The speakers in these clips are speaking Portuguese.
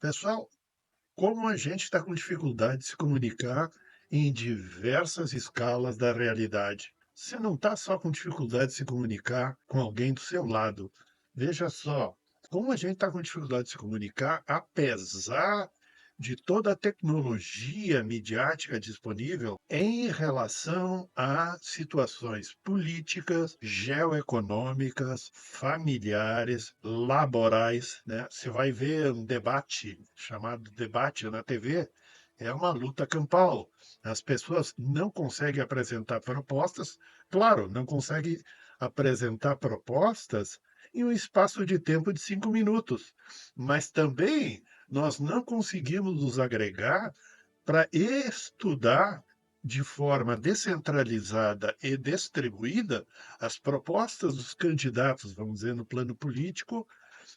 Pessoal, como a gente está com dificuldade de se comunicar em diversas escalas da realidade. Você não está só com dificuldade de se comunicar com alguém do seu lado. Veja só, como a gente está com dificuldade de se comunicar, apesar de toda a tecnologia midiática disponível em relação a situações políticas, geoeconômicas, familiares, laborais, né? Você vai ver um debate chamado debate na TV, é uma luta campal. As pessoas não conseguem apresentar propostas, claro, não conseguem apresentar propostas em um espaço de tempo de 5 minutos, mas também nós não conseguimos nos agregar para estudar de forma descentralizada e distribuída as propostas dos candidatos, vamos dizer, no plano político,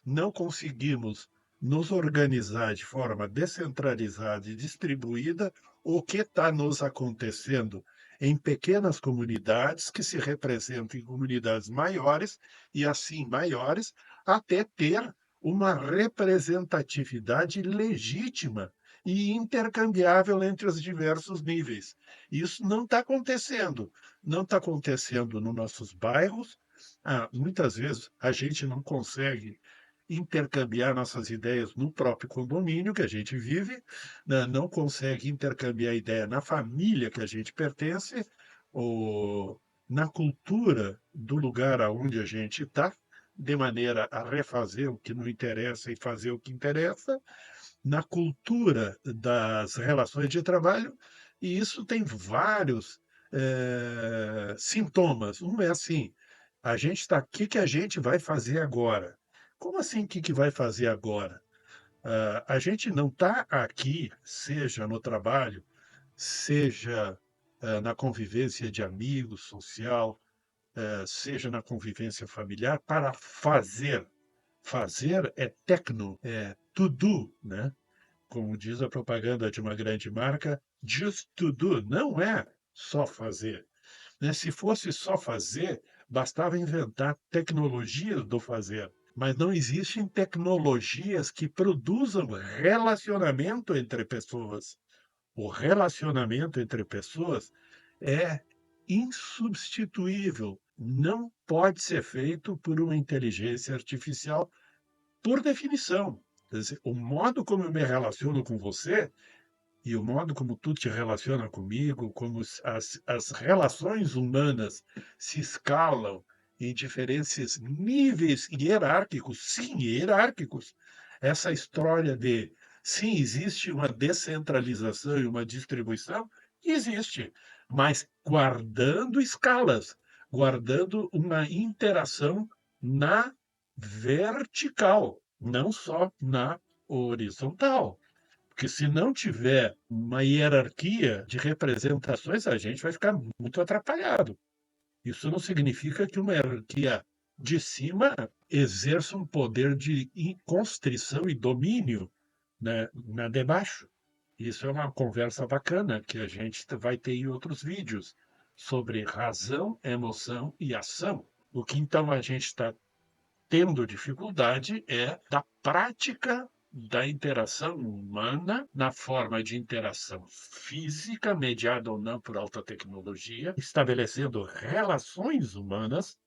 não conseguimos nos organizar de forma descentralizada e distribuída o que está nos acontecendo em pequenas comunidades que se representam em comunidades maiores e assim maiores, até ter uma representatividade legítima e intercambiável entre os diversos níveis. Isso não está acontecendo. Não está acontecendo nos nossos bairros. Muitas vezes a gente não consegue intercambiar nossas ideias no próprio condomínio que a gente vive, né? Não consegue intercambiar ideia na família que a gente pertence, ou na cultura do lugar aonde a gente está, de maneira a refazer o que não interessa e fazer o que interessa, na cultura das relações de trabalho, e isso tem vários sintomas. Um é assim: a gente está aqui, que a gente vai fazer agora? Como assim, que vai fazer agora? A gente não está aqui, seja no trabalho, seja na convivência de amigos, social, seja na convivência familiar, para fazer. Fazer é tecno, é to do, né? Como diz a propaganda de uma grande marca, just to do, não é só fazer, né? Se fosse só fazer, bastava inventar tecnologias do fazer, mas não existem tecnologias que produzam relacionamento entre pessoas. O relacionamento entre pessoas é insubstituível, não pode ser feito por uma inteligência artificial por definição. Quer dizer, o modo como eu me relaciono com você e o modo como tu te relaciona comigo, como as relações humanas se escalam em diferentes níveis hierárquicos, sim, hierárquicos. Essa história de, sim, existe uma descentralização e uma distribuição, existe, mas guardando escalas, guardando uma interação na vertical, não só na horizontal. Porque se não tiver uma hierarquia de representações, a gente vai ficar muito atrapalhado. Isso não significa que uma hierarquia de cima exerça um poder de constrição e domínio, né, na de baixo. Isso é uma conversa bacana que a gente vai ter em outros vídeos sobre razão, emoção e ação. O que então a gente está tendo dificuldade é da prática da interação humana na forma de interação física, mediada ou não por alta tecnologia, estabelecendo relações humanas,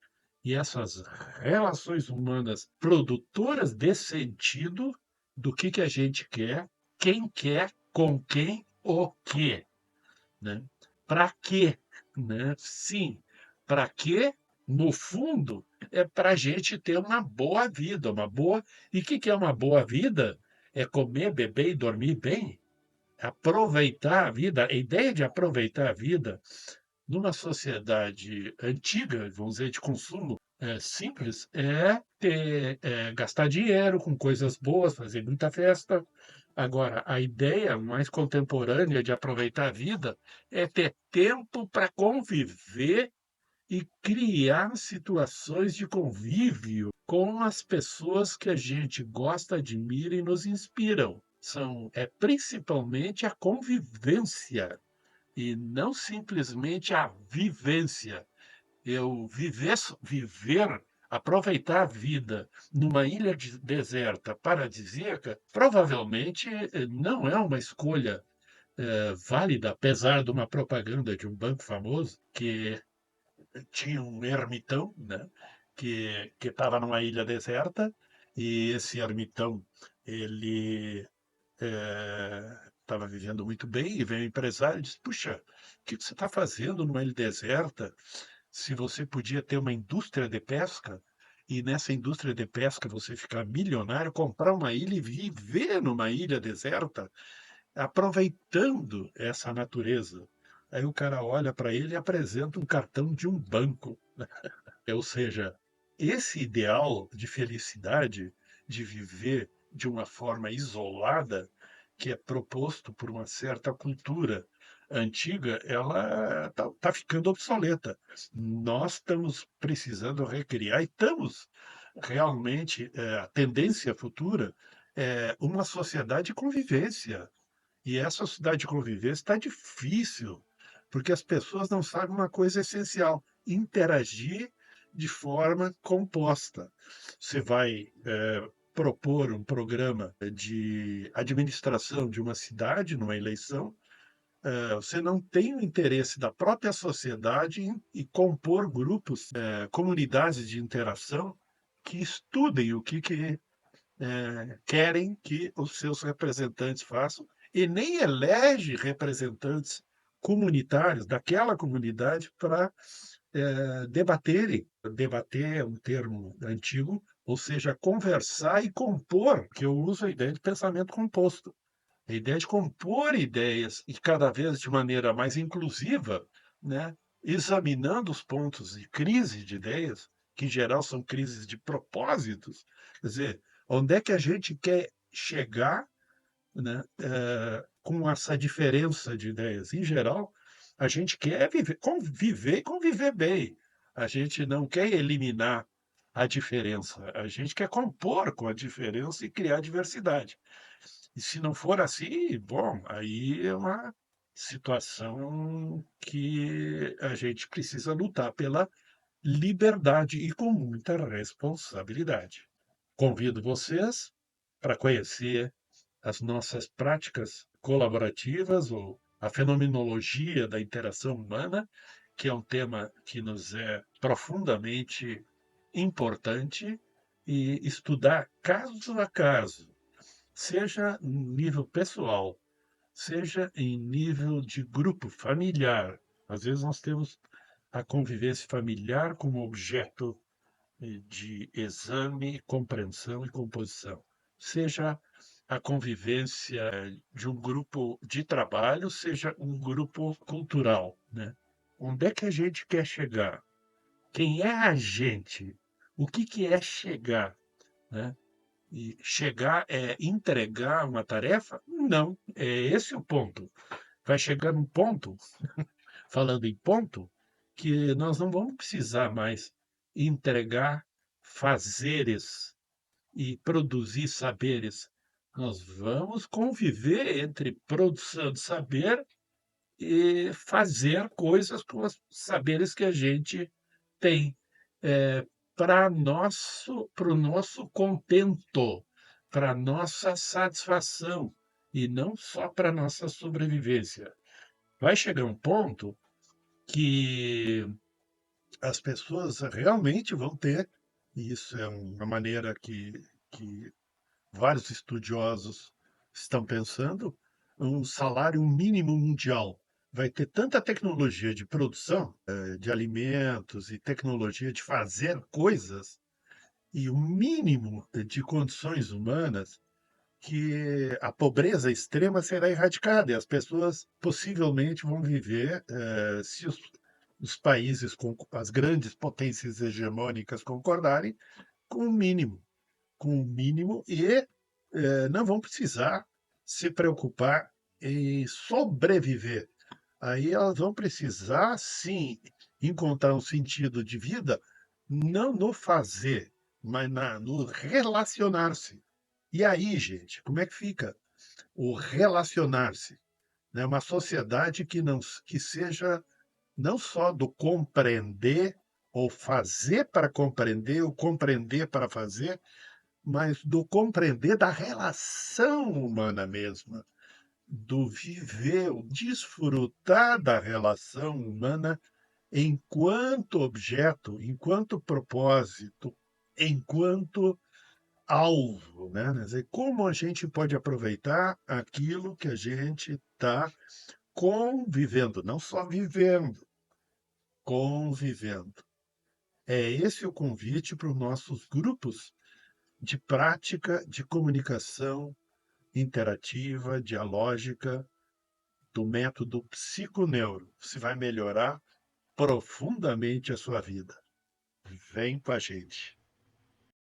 e essas relações humanas produtoras de sentido do que a gente quer, com quem, o quê, né? Para quê, né? Sim, para quê? No fundo, é para a gente ter uma boa vida, uma boa. E o que é uma boa vida? É comer, beber e dormir bem. Aproveitar a vida. A ideia de aproveitar a vida numa sociedade antiga, vamos dizer, de consumo simples, gastar dinheiro com coisas boas, fazer muita festa. Agora, a ideia mais contemporânea de aproveitar a vida é ter tempo para conviver e criar situações de convívio com as pessoas que a gente gosta, admira e nos inspiram. É principalmente a convivência e não simplesmente a vivência. Viver aproveitar a vida numa ilha deserta paradisíaca, provavelmente não é uma escolha válida, apesar de uma propaganda de um banco famoso que tinha um ermitão, né, que estava numa ilha deserta, e esse ermitão ele estava vivendo muito bem, e veio um empresário e disse: "Puxa, o que você está fazendo numa ilha deserta, se você podia ter uma indústria de pesca, e nessa indústria de pesca você ficar milionário, comprar uma ilha e viver numa ilha deserta, aproveitando essa natureza". Aí o cara olha para ele e apresenta um cartão de um banco. Ou seja, esse ideal de felicidade, de viver de uma forma isolada, que é proposto por uma certa cultura antiga, ela tá ficando obsoleta. Nós estamos precisando recriar e estamos realmente, a tendência futura é uma sociedade de convivência. E essa sociedade de convivência está difícil, porque as pessoas não sabem uma coisa essencial: interagir de forma composta. Você vai, propor um programa de administração de uma cidade numa eleição, você não tem o interesse da própria sociedade em compor grupos, comunidades de interação que estudem o que querem que os seus representantes façam, e nem elege representantes comunitários daquela comunidade para debaterem. Debater é um termo antigo, ou seja, conversar e compor, que eu uso a ideia de pensamento composto. A ideia de compor ideias e cada vez de maneira mais inclusiva, né, examinando os pontos de crise de ideias, que em geral são crises de propósitos, quer dizer, onde é que a gente quer chegar, né, com essa diferença de ideias? Em geral, a gente quer conviver e conviver bem. A gente não quer eliminar a diferença, a gente quer compor com a diferença e criar diversidade. E se não for assim, bom, aí é uma situação que a gente precisa lutar pela liberdade e com muita responsabilidade. Convido vocês para conhecer as nossas práticas colaborativas ou a fenomenologia da interação humana, que é um tema que nos é profundamente importante, e estudar caso a caso, seja em nível pessoal, seja em nível de grupo familiar. Às vezes nós temos a convivência familiar como objeto de exame, compreensão e composição. Seja a convivência de um grupo de trabalho, seja um grupo cultural, né? Onde é que a gente quer chegar? Quem é a gente? O que é chegar, né? E chegar é entregar uma tarefa? Não, é esse o ponto. Vai chegar num ponto, falando em ponto, que nós não vamos precisar mais entregar fazeres e produzir saberes. Nós vamos conviver entre produção de saber e fazer coisas com os saberes que a gente tem, para o nosso contento, para nossa satisfação, e não só para nossa sobrevivência. Vai chegar um ponto que as pessoas realmente vão ter, e isso é uma maneira que vários estudiosos estão pensando, um salário mínimo mundial. Vai ter tanta tecnologia de produção, de alimentos e tecnologia de fazer coisas, e o mínimo de condições humanas, que a pobreza extrema será erradicada e as pessoas possivelmente vão viver, se os países com as grandes potências hegemônicas concordarem, com o mínimo, e não vão precisar se preocupar em sobreviver. Aí elas vão precisar, sim, encontrar um sentido de vida, não no fazer, mas no relacionar-se. E aí, gente, como é que fica o relacionar-se? Né? Uma sociedade que não que seja não só do compreender ou fazer para compreender, ou compreender para fazer, mas do compreender da relação humana mesma, do viver, o desfrutar da relação humana enquanto objeto, enquanto propósito, enquanto alvo, né? Quer dizer, como a gente pode aproveitar aquilo que a gente está convivendo, não só vivendo, convivendo. É esse o convite para os nossos grupos de prática de comunicação interativa, dialógica, do método psiconeuro. Você vai melhorar profundamente a sua vida. Vem com a gente.